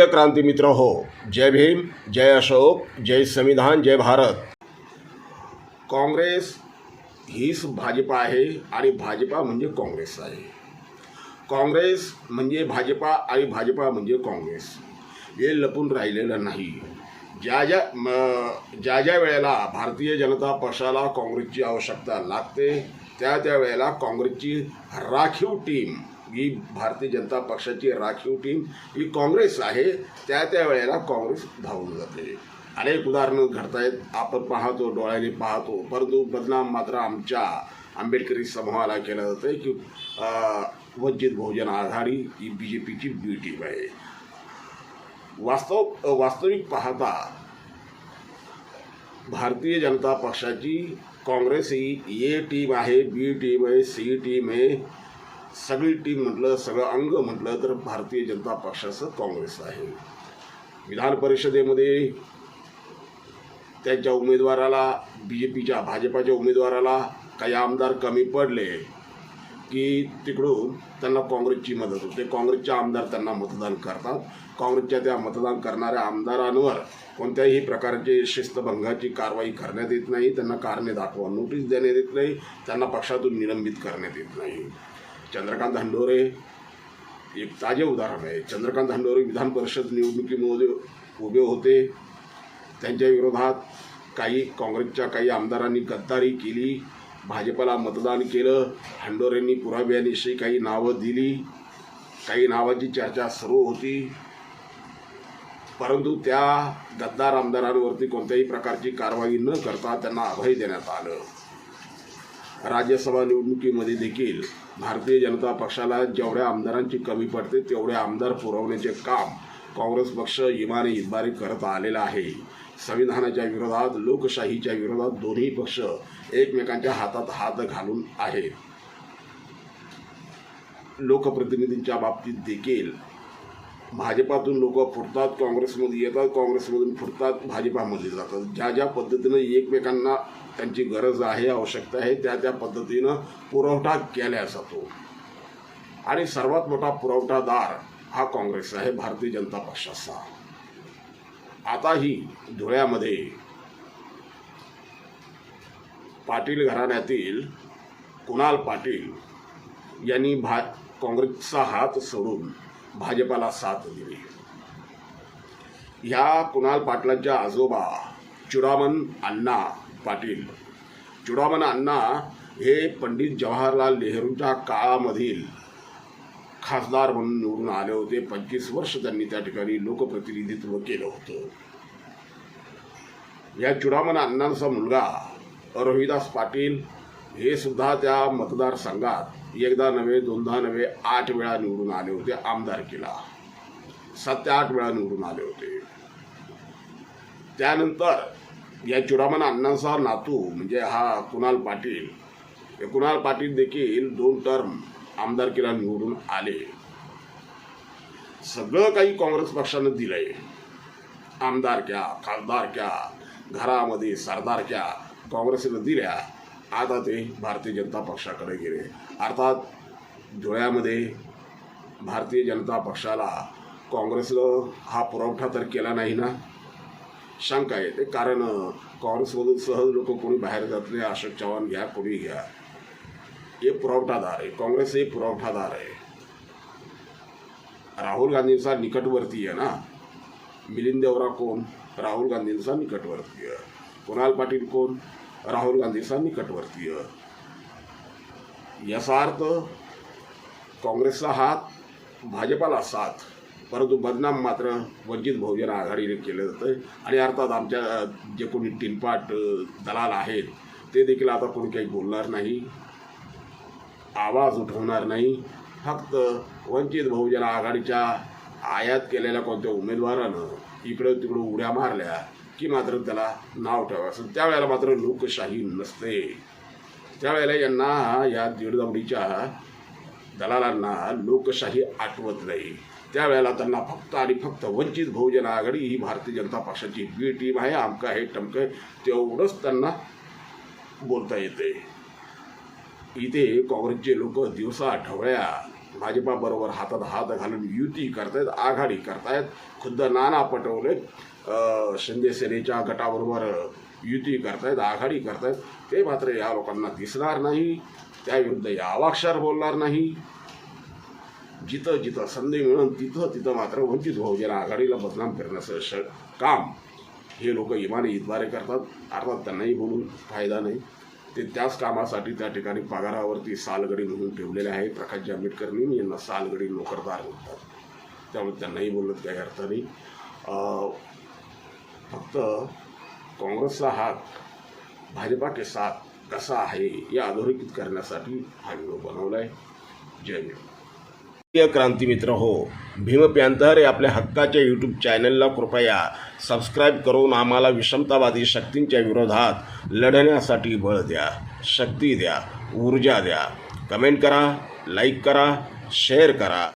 प्रिय क्रांती मित्र हो, जय भीम, जय अशोक, जय संविधान, जय भारत. काँग्रेस हीच भाजपा आहे आणि भाजपा म्हणजे काँग्रेस आहे. काँग्रेस म्हणजे भाजपा आणि भाजपा म्हणजे काँग्रेस. हे लपून राहिलेलं नाही. ज्या ज्या वेळेला भारतीय जनता पक्षाला काँग्रेसची आवश्यकता लागते त्या वेळेला काँग्रेसची राखीव टीम, ही भारतीय जनता पक्षाची राखीव टीम ही काँग्रेस आहे. त्या वेळेला काँग्रेस धावून जाते. अनेक उदाहरणं घडतायत, आपण पाहतो, डोळ्याने पाहतो. परंतु बदनाम मात्र आमच्या आंबेडकरी समूहाला केलं जातं की वंचित बहुजन आघाडी ही BJPची बी टीम आहे. वास्तविक पाहता भारतीय जनता पक्षाची काँग्रेस ही ए टीम आहे, बी टीम आहे, सी टीम आहे. सगळी टीम म्हटलं, सगळं अंग म्हटलं तर भारतीय जनता पक्षाचं काँग्रेस आहे. विधान परिषदेमध्ये त्यांच्या उमेदवाराला, भाजपाच्या उमेदवाराला काही आमदार कमी पडले की तिकडून त्यांना काँग्रेसची मदत होते. काँग्रेसचे आमदार त्यांना मतदान करतात. काँग्रेसच्या त्या मतदान करणाऱ्या आमदारांवर कोणत्याही प्रकारची शिस्तभंगाची कारवाई करण्यात येत नाही. त्यांना कारणे दाखवा नोटीस देण्यात येत नाही. त्यांना पक्षातून निलंबित करण्यात येत नाही. चंद्रकांत हंडोरे एक ताजे उदाहरण आहे. चंद्रकांत हंडोरे विधान परिषद निवडणुकीमध्ये उभे होते. त्यांच्या विरोधात काँग्रेसच्या काही आमदारांनी गद्दारी केली, भाजपला मतदान केलं. हंडोरेंनी पुराव्यानिशी काही नावं दिली, काही नावाची चर्चा सुरू होती. परंतु त्या गद्दार आमदारांवरती कोणत्याही प्रकारची कारवाई न करता त्यांना अभय देण्यात आलं. राज्यसभा निवडणुकीमध्ये देखील भारतीय जनता पक्षाला जेवढ्या आमदारांची कमी पडते तेवढे आमदार पुरवण्याचे काम काँग्रेस पक्ष इमाने इतबारी करत आलेला आहे. संविधानाच्या विरोधात, लोकशाहीच्या विरोधात दोन्ही पक्ष एकमेकांच्या हातात हात घालून आहेत. लोकप्रतिनिधींच्या बाबतीत देखील भाजपातून लोक फुटतात, काँग्रेसमध्ये येतात, काँग्रेसमधून फुटतात, भाजपामध्ये जातात. ज्या पद्धतीनं एकमेकांना त्यांची गरज आहे, आवश्यकता आहे, त्या पद्धतीनं पुरवठा केला जातो. आणि सर्वात मोठा पुरवठादार हा काँग्रेस आहे, भारतीय जनता पक्षाचा. आताही धुळ्यामध्ये पाटील घराण्यातील कुणाल पाटील यांनी काँग्रेसचा हात सोडून भाजपाला साथ दिली. ह्या कुणाल पाटलांच्या आजोबा चुडामन अण्णा पाटील, चुडामन अण्णा हे पंडित जवाहरलाल नेहरूंच्या काळामधील खासदार म्हणून निवडून आले होते. 25 वर्ष त्यांनी त्या ठिकाणी लोकप्रतिनिधित्व केलं होतं. या चुडामन अण्णांचा मुलगा रोहिदास पाटील हे सुद्धा त्या मतदारसंघात एकदा नव्हे, दोनदा नव्हे, 8 वेळा निवडून आले होते. आमदारकीला 7 ते 8 वेळा निवडून आले होते. त्यानंतर या चुडामन अण्णांचा नातू म्हणजे हा कुणाल पाटील, हे कुणाल पाटील देखील 2 टर्म आमदारकीला निवडून आले. सगळं काही काँग्रेस पक्षानं दिलंय. आमदारक्या, खासदारक्या, घरामध्ये सरदारक्या काँग्रेसनं दिल्या. आता ते भारतीय जनता पक्षाकडे गेले. अर्थात धुळ्यामध्ये भारतीय जनता पक्षाला काँग्रेसनं हा पुरवठा तर केला नाही ना, शंका येते. कारण काँग्रेसमधून सहज लोक कोणी बाहेर जात नाही. अशोक चव्हाण घ्या, कोणी घ्या, हे पुरवठादार आहे. काँग्रेस हे पुरवठादार आहे. राहुल गांधींचा निकटवर्तीय ना. मिलिंद देवरा कोण? राहुल गांधींचा निकटवर्तीय. कुणाल पाटील कोण? राहुल गांधींचा निकटवर्तीय. याचा अर्थ काँग्रेसचा हात, भाजपाला साथ. परंतु बदनाम मात्र वंचित बहुजन आघाडीने केलं जातं. आणि अर्थात आमच्या जे कोणी टिनपाट दलाल आहेत ते देखील आता कोणी काही बोलणार नाही, आवाज उठवणार नाही. फक्त वंचित बहुजन आघाडीच्या आयात केलेल्या कोणत्या उमेदवारानं इकडं तिकडं उड्या मारल्या की मात्र त्याला नाव ठेवायचं. त्यावेळेला मात्र लोकशाही नसते. त्यावेळेला यांना, या दीडदवडीच्या दलालांना लोकशाही आठवत नाही. त्यावेळेला त्यांना फक्त आणि फक्त वंचित बहुजन आघाडी ही भारतीय जनता पक्षाची बी टीम आहे, आमका आहे, टमकं आहे, तेवढंच त्यांना बोलता येते. इथे काँग्रेसचे लोक दिवसा ढवळ्या भाजपाबरोबर हातात हात घालून युती करतायत, आघाडी करतायत. खुद्द नाना पटोले शिंदे सेनेच्या गटाबरोबर युती करतायत, आघाडी करतायत. ते मात्र या लोकांना दिसणार नाही, त्याविरुद्ध यावाक्षर बोलणार नाही. जिथं जिथं संधी मिळून तिथं मात्र वंचित बहुजन आघाडीला बदनाम करण्याचं काम हे लोक इमानीद्वारे करतात. अर्थात त्यांनाही बोलून फायदा नाही. ते त्याच कामासाठी त्या ठिकाणी पगारावरती सालगडी म्हणून ठेवलेले आहे. प्रकाश आंबेडकरनी यांना सालगडी नोकरदार म्हणतात, त्यामुळे त्यांनाही बोलत काही अर्थ नाही. फक्त काँग्रेसचा हात भाजपा के साथ कसा आहे या अधोरेखित करण्यासाठी हा व्हिडिओ बनवला आहे. जय भीम. क्रांती मित्र हो, भीम पॅंथर या आपल्या हक्काच्या यूट्यूब चॅनलला कृपया सबस्क्राईब करून आम्हाला विषमतावादी शक्तींच्या विरोधात लढण्यासाठी बळ द्या, शक्ती द्या, ऊर्जा द्या. कमेंट करा, लाईक करा, शेअर करा.